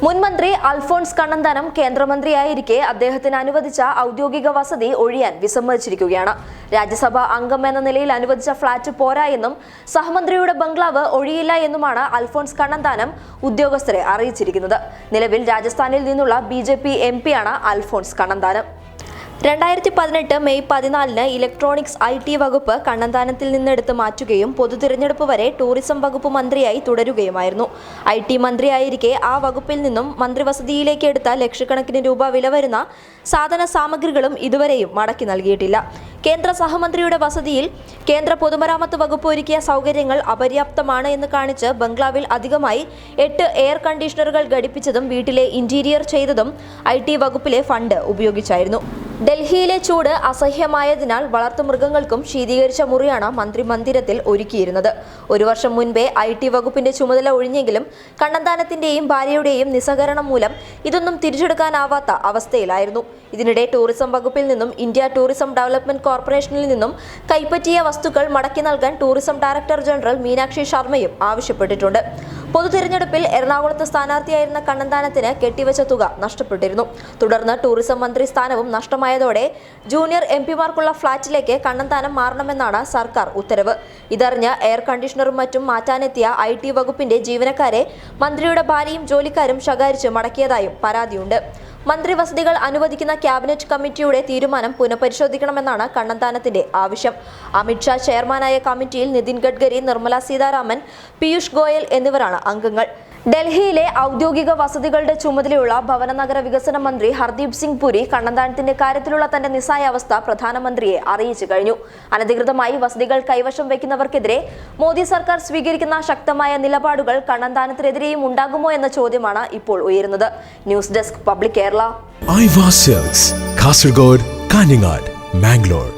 മുൻമന്ത്രി അൽഫോൺസ് കണ്ണന്താനം കേന്ദ്രമന്ത്രിയായിരിക്കെ അദ്ദേഹത്തിന് അനുവദിച്ച ഔദ്യോഗിക വസതി ഒഴിയാൻ വിസമ്മതിച്ചിരിക്കുകയാണ്. രാജ്യസഭാ അംഗം എന്ന നിലയിൽ അനുവദിച്ച ഫ്ളാറ്റ് പോരാ എന്നും സഹമന്ത്രിയുടെ ബംഗ്ലാവ് ഒഴിയില്ല എന്നുമാണ് അൽഫോൺസ് കണ്ണന്താനം ഉദ്യോഗസ്ഥരെ അറിയിച്ചിരിക്കുന്നത്. നിലവിൽ രാജസ്ഥാനിൽ നിന്നുള്ള BJP MP ആണ് Alphons Kannanthanam. 2018 May 14 electronics IT വകുപ്പ് കണ്ണന്താനത്തിൽ നിന്നെടുത്ത് മാറ്റുകയും പൊതുതിരഞ്ഞെടുപ്പ് വരെ ടൂറിസം വകുപ്പ് മന്ത്രിയായി തുടരുകയുമായിരുന്നു. IT മന്ത്രിയായിരിക്കെ ആ വകുപ്പിൽ നിന്നും മന്ത്രിവസതിയിലേക്ക് എടുത്ത ലക്ഷക്കണക്കിന് രൂപ വില വരുന്ന സാധന സാമഗ്രികളും ഇതുവരെയും മടക്കി നൽകിയിട്ടില്ല. കേന്ദ്ര സഹമന്ത്രിയുടെ വസതിയിൽ കേന്ദ്ര പൊതുമരാമത്ത് വകുപ്പ് ഒരുക്കിയ സൗകര്യങ്ങൾ അപര്യാപ്തമാണ് എന്ന് കാണിച്ച് ബംഗ്ലാവിൽ അധികമായി 8 എയർ കണ്ടീഷണറുകൾ ഘടിപ്പിച്ചതും വീട്ടിലെ ഇന്റീരിയർ ചെയ്തതും IT വകുപ്പിലെ ഫണ്ട് ഉപയോഗിച്ചായിരുന്നു. ഡൽഹിയിലെ ചൂട് അസഹ്യമായതിനാൽ വളർത്തുമൃഗങ്ങൾക്കും ശീതീകരിച്ച മുറിയാണ് മന്ത്രി മന്ദിരത്തിൽ ഒരുക്കിയിരുന്നത്. ഒരു വർഷം മുൻപേ IT വകുപ്പിന്റെ ചുമതല ഒഴിഞ്ഞെങ്കിലും കണ്ണന്താനത്തിന്റെയും ഭാര്യയുടെയും നിസ്സഹകരണം മൂലം ഇതൊന്നും തിരിച്ചെടുക്കാനാവാത്ത അവസ്ഥയിലായിരുന്നു. ഇതിനിടെ ടൂറിസം വകുപ്പിൽ നിന്നും ഇന്ത്യ ടൂറിസം ഡെവലപ്മെന്റ് കോർപ്പറേഷനിൽ നിന്നും കൈപ്പറ്റിയ വസ്തുക്കൾ മടക്കി നൽകാൻ ടൂറിസം ഡയറക്ടർ ജനറൽ മീനാക്ഷി ശർമ്മയും ആവശ്യപ്പെട്ടിട്ടുണ്ട്. പൊതുതിരഞ്ഞെടുപ്പിൽ എറണാകുളത്ത് സ്ഥാനാർത്ഥിയായിരുന്ന കണ്ണന്താനത്തിന് കെട്ടിവെച്ച തുക നഷ്ടപ്പെട്ടിരുന്നു. തുടർന്ന് ടൂറിസം മന്ത്രി സ്ഥാനവും നഷ്ടമായതോടെ ജൂനിയർ MPമാർക്കുള്ള ഫ്ളാറ്റിലേക്ക് കണ്ണന്താനം മാറണമെന്നാണ് സർക്കാർ ഉത്തരവ്. ഇതറിഞ്ഞ് എയർ കണ്ടീഷണറും മറ്റും മാറ്റാനെത്തിയ IT വകുപ്പിന്റെ ജീവനക്കാരെ മന്ത്രിയുടെ ഭാര്യയും ജോലിക്കാരും ശകാരിച്ച് മടക്കിയതായും പരാതിയുണ്ട്. മന്ത്രി വസതികൾ അനുവദിക്കുന്ന ക്യാബിനറ്റ് കമ്മിറ്റിയുടെ തീരുമാനം പുനഃപരിശോധിക്കണമെന്നാണ് കണ്ണന്താനത്തിന്റെ ആവശ്യം. അമിത്ഷാ ചെയർമാനായ കമ്മിറ്റിയിൽ നിതിൻ ഗഡ്കരി, നിർമ്മല സീതാരാമൻ, പീയൂഷ് ഗോയൽ എന്നിവരാണ് അംഗങ്ങൾ. ഡൽഹിയിലെ ഔദ്യോഗിക വസതികളുടെ ചുമതലയുള്ള ഭവന നഗര വികസന മന്ത്രി ഹർദീപ് സിംഗ് പുരി കണ്ണന്താനത്തിന്റെ കാര്യത്തിലുള്ള തന്റെ നിസ്സായാവസ്ഥ പ്രധാനമന്ത്രിയെ അറിയിച്ചു കഴിഞ്ഞു. അനധികൃതമായി വസതികൾ കൈവശം വയ്ക്കുന്നവർക്കെതിരെ മോദി സർക്കാർ സ്വീകരിക്കുന്ന ശക്തമായ നിലപാടുകൾ കണ്ണന്താനത്തിനെതിരെയും ഉണ്ടാകുമോ എന്ന ചോദ്യമാണ് ഇപ്പോൾ ഉയരുന്നത്. News desk public Kerala. Aiwa silks, Kasaragod, Kanhangad, Mangalore.